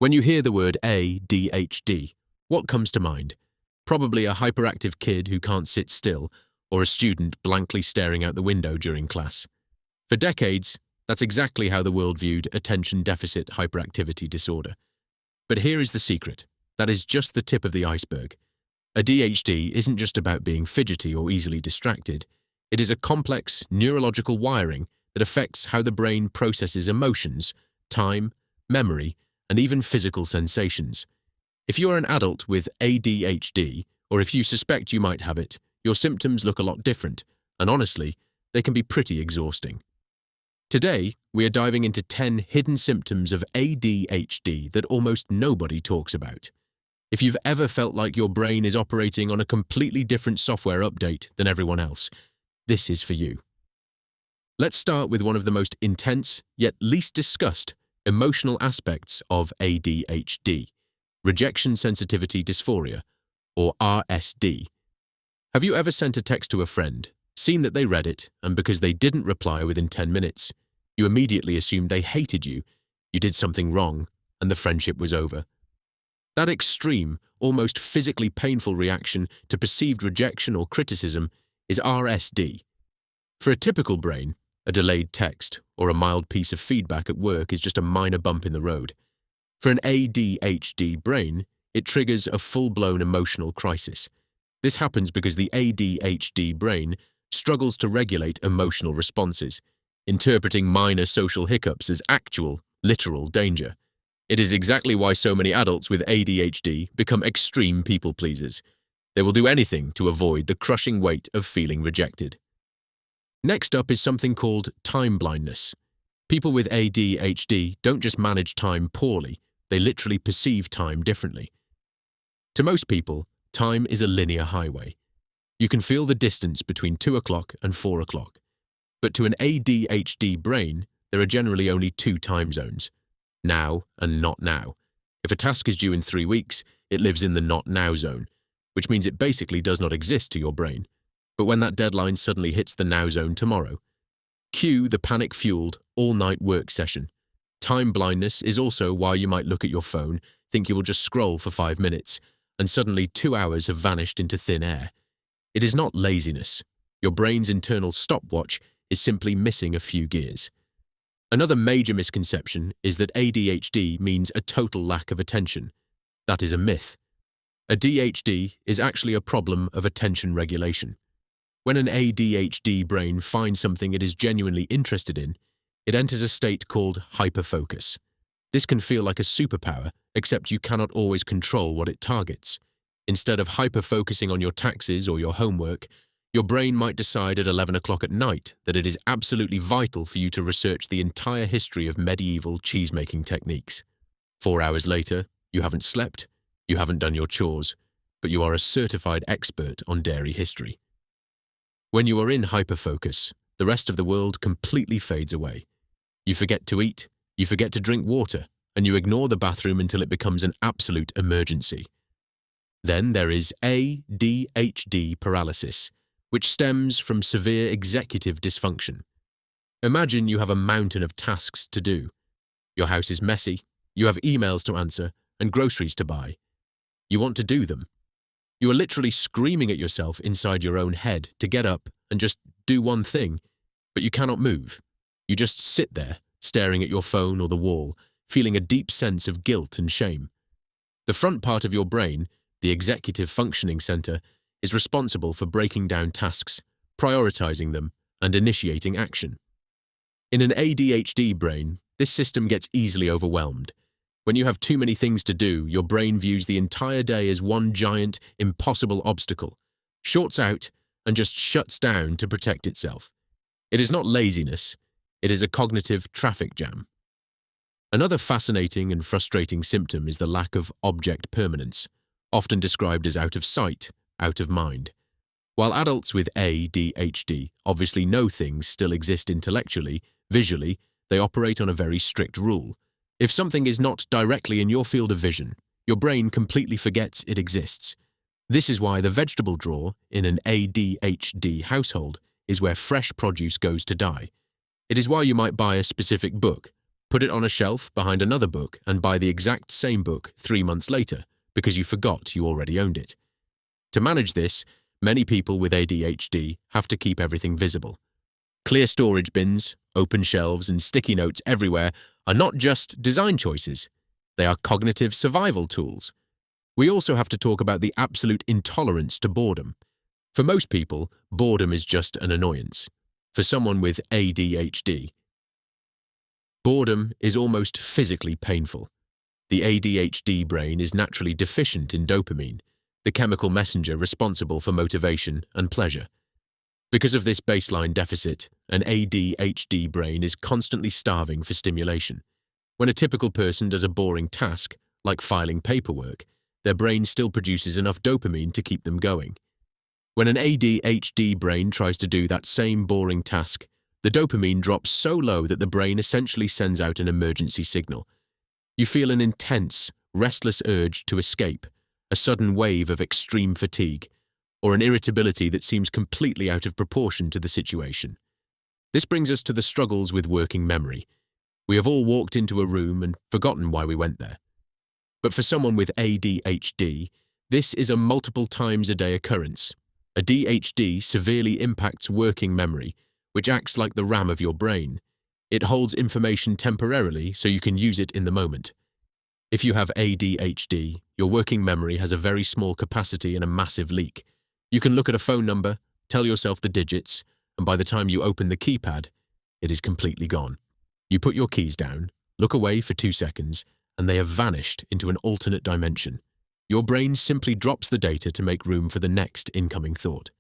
When you hear the word ADHD, what comes to mind? Probably a hyperactive kid who can't sit still, or a student blankly staring out the window during class. For decades, that's exactly how the world viewed Attention Deficit Hyperactivity Disorder. But here is the secret. That is just the tip of the iceberg. ADHD isn't just about being fidgety or easily distracted. It is a complex neurological wiring that affects how the brain processes emotions, time, memory, and even physical sensations. If you are an adult with ADHD, or if you suspect you might have it, your symptoms look a lot different, and honestly, they can be pretty exhausting. Today, we are diving into 10 hidden symptoms of ADHD that almost nobody talks about. If you've ever felt like your brain is operating on a completely different software update than everyone else, this is for you. Let's start with one of the most intense, yet least discussed, emotional aspects of ADHD, rejection sensitivity dysphoria, or RSD. Have you ever sent a text to a friend, seen that they read it, and because they didn't reply within 10 minutes, you immediately assumed they hated you, you did something wrong, and the friendship was over? That extreme, almost physically painful reaction to perceived rejection or criticism is RSD. For a typical brain, a delayed text or a mild piece of feedback at work is just a minor bump in the road. For an ADHD brain, it triggers a full-blown emotional crisis. This happens because the ADHD brain struggles to regulate emotional responses, interpreting minor social hiccups as actual, literal danger. It is exactly why so many adults with ADHD become extreme people pleasers. They will do anything to avoid the crushing weight of feeling rejected. Next up is something called time blindness. People with ADHD don't just manage time poorly, they literally perceive time differently. To most people, time is a linear highway. You can feel the distance between 2 o'clock and 4 o'clock. But to an ADHD brain, there are generally only 2 time zones: now and not now. If a task is due in 3 weeks, it lives in the not now zone, which means it basically does not exist to your brain. But when that deadline suddenly hits the now zone tomorrow, cue the panic-fueled, all-night work session. Time blindness is also why you might look at your phone, think you will just scroll for 5 minutes, and suddenly 2 hours have vanished into thin air. It is not laziness. Your brain's internal stopwatch is simply missing a few gears. Another major misconception is that ADHD means a total lack of attention. That is a myth. ADHD is actually a problem of attention regulation. When an ADHD brain finds something it is genuinely interested in, it enters a state called hyperfocus. This can feel like a superpower, except you cannot always control what it targets. Instead of hyperfocusing on your taxes or your homework, your brain might decide at 11 o'clock at night that it is absolutely vital for you to research the entire history of medieval cheese-making techniques. 4 hours later, you haven't slept, you haven't done your chores, but you are a certified expert on dairy history. When you are in hyperfocus, the rest of the world completely fades away. You forget to eat, you forget to drink water, and you ignore the bathroom until it becomes an absolute emergency. Then there is ADHD paralysis, which stems from severe executive dysfunction. Imagine you have a mountain of tasks to do. Your house is messy, you have emails to answer, and groceries to buy. You want to do them. You are literally screaming at yourself inside your own head to get up and just do one thing, but you cannot move. You just sit there, staring at your phone or the wall, feeling a deep sense of guilt and shame. The front part of your brain, the executive functioning center, is responsible for breaking down tasks, prioritizing them, and initiating action. In an ADHD brain, this system gets easily overwhelmed. When you have too many things to do, your brain views the entire day as one giant, impossible obstacle, shorts out, and just shuts down to protect itself. It is not laziness, it is a cognitive traffic jam. Another fascinating and frustrating symptom is the lack of object permanence, often described as out of sight, out of mind. While adults with ADHD obviously know things still exist intellectually, visually, they operate on a very strict rule. If something is not directly in your field of vision, your brain completely forgets it exists. This is why the vegetable drawer in an ADHD household is where fresh produce goes to die. It is why you might buy a specific book, Put it on a shelf behind another book and buy the exact same book 3 months later because you forgot you already owned it. To manage this, many people with ADHD have to keep everything visible. Clear storage bins, open shelves, and sticky notes everywhere are not just design choices. They are cognitive survival tools. We also have to talk about the absolute intolerance to boredom. For most people, boredom is just an annoyance. For someone with ADHD, boredom is almost physically painful. The ADHD brain is naturally deficient in dopamine, the chemical messenger responsible for motivation and pleasure. Because of this baseline deficit, an ADHD brain is constantly starving for stimulation. When a typical person does a boring task, like filing paperwork, their brain still produces enough dopamine to keep them going. When an ADHD brain tries to do that same boring task, the dopamine drops so low that the brain essentially sends out an emergency signal. You feel an intense, restless urge to escape, a sudden wave of extreme fatigue, or an irritability that seems completely out of proportion to the situation. This brings us to the struggles with working memory. We have all walked into a room and forgotten why we went there. But for someone with ADHD, this is a multiple times a day occurrence. ADHD severely impacts working memory, which acts like the RAM of your brain. It holds information temporarily so you can use it in the moment. If you have ADHD, your working memory has a very small capacity and a massive leak. You can look at a phone number, tell yourself the digits, and by the time you open the keypad, it is completely gone. You put your keys down, look away for 2 seconds, and they have vanished into an alternate dimension. Your brain simply drops the data to make room for the next incoming thought.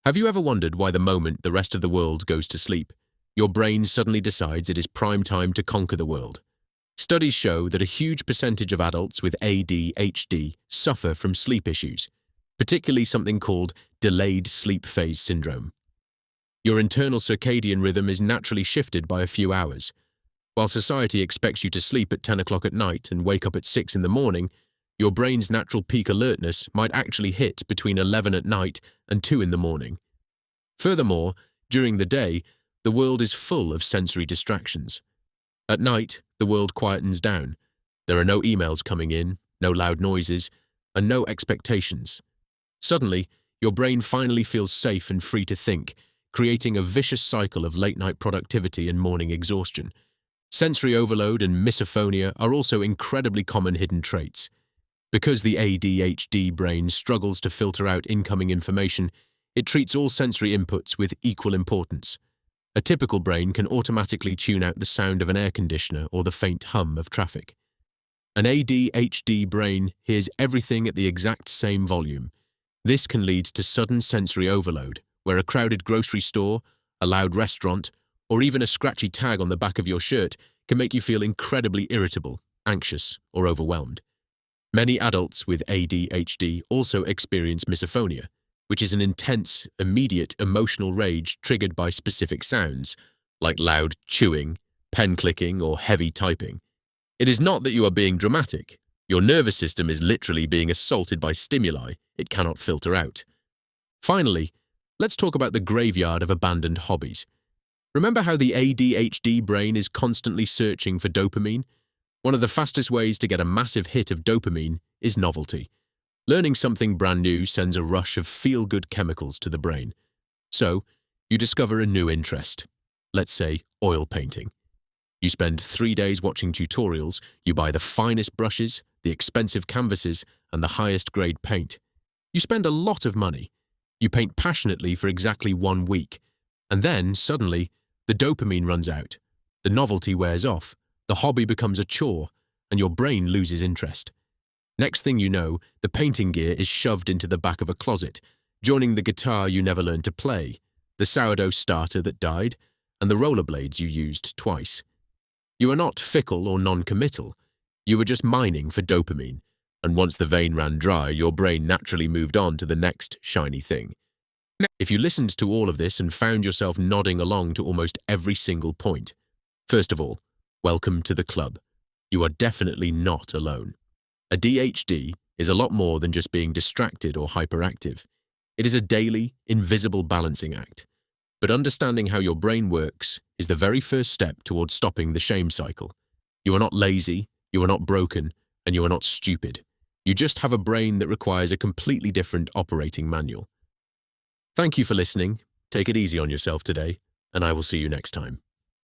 Have you ever wondered why the moment the rest of the world goes to sleep, your brain suddenly decides it is prime time to conquer the world? Studies show that a huge percentage of adults with ADHD suffer from sleep issues, particularly something called delayed sleep phase syndrome. Your internal circadian rhythm is naturally shifted by a few hours. While society expects you to sleep at 10 o'clock at night and wake up at 6 in the morning, your brain's natural peak alertness might actually hit between 11 at night and 2 in the morning. Furthermore, during the day, the world is full of sensory distractions. At night, the world quietens down. There are no emails coming in, no loud noises, and no expectations. Suddenly, your brain finally feels safe and free to think, creating a vicious cycle of late-night productivity and morning exhaustion. Sensory overload and misophonia are also incredibly common hidden traits. Because the ADHD brain struggles to filter out incoming information, it treats all sensory inputs with equal importance. A typical brain can automatically tune out the sound of an air conditioner or the faint hum of traffic. An ADHD brain hears everything at the exact same volume. This can lead to sudden sensory overload, where a crowded grocery store, a loud restaurant, or even a scratchy tag on the back of your shirt can make you feel incredibly irritable, anxious, or overwhelmed. Many adults with ADHD also experience misophonia, which is an intense, immediate emotional rage triggered by specific sounds, like loud chewing, pen clicking, or heavy typing. It is not that you are being dramatic. Your nervous system is literally being assaulted by stimuli it cannot filter out. Finally, let's talk about the graveyard of abandoned hobbies. Remember how the ADHD brain is constantly searching for dopamine? One of the fastest ways to get a massive hit of dopamine is novelty. Learning something brand new sends a rush of feel-good chemicals to the brain. So, you discover a new interest. Let's say oil painting. You spend 3 days watching tutorials, you buy the finest brushes, the expensive canvases, and the highest grade paint. You spend a lot of money. You paint passionately for exactly 1 week. And then, suddenly, the dopamine runs out. The novelty wears off. The hobby becomes a chore, and your brain loses interest. Next thing you know, the painting gear is shoved into the back of a closet, joining the guitar you never learned to play, the sourdough starter that died, and the rollerblades you used twice. You are not fickle or non-committal. You were just mining for dopamine, and once the vein ran dry, your brain naturally moved on to the next shiny thing. If you listened to all of this and found yourself nodding along to almost every single point, first of all, welcome to the club. You are definitely not alone. ADHD is a lot more than just being distracted or hyperactive. It is a daily, invisible balancing act. But understanding how your brain works is the very first step towards stopping the shame cycle. You are not lazy, you are not broken, and you are not stupid. You just have a brain that requires a completely different operating manual. Thank you for listening. Take it easy on yourself today, and I will see you next time.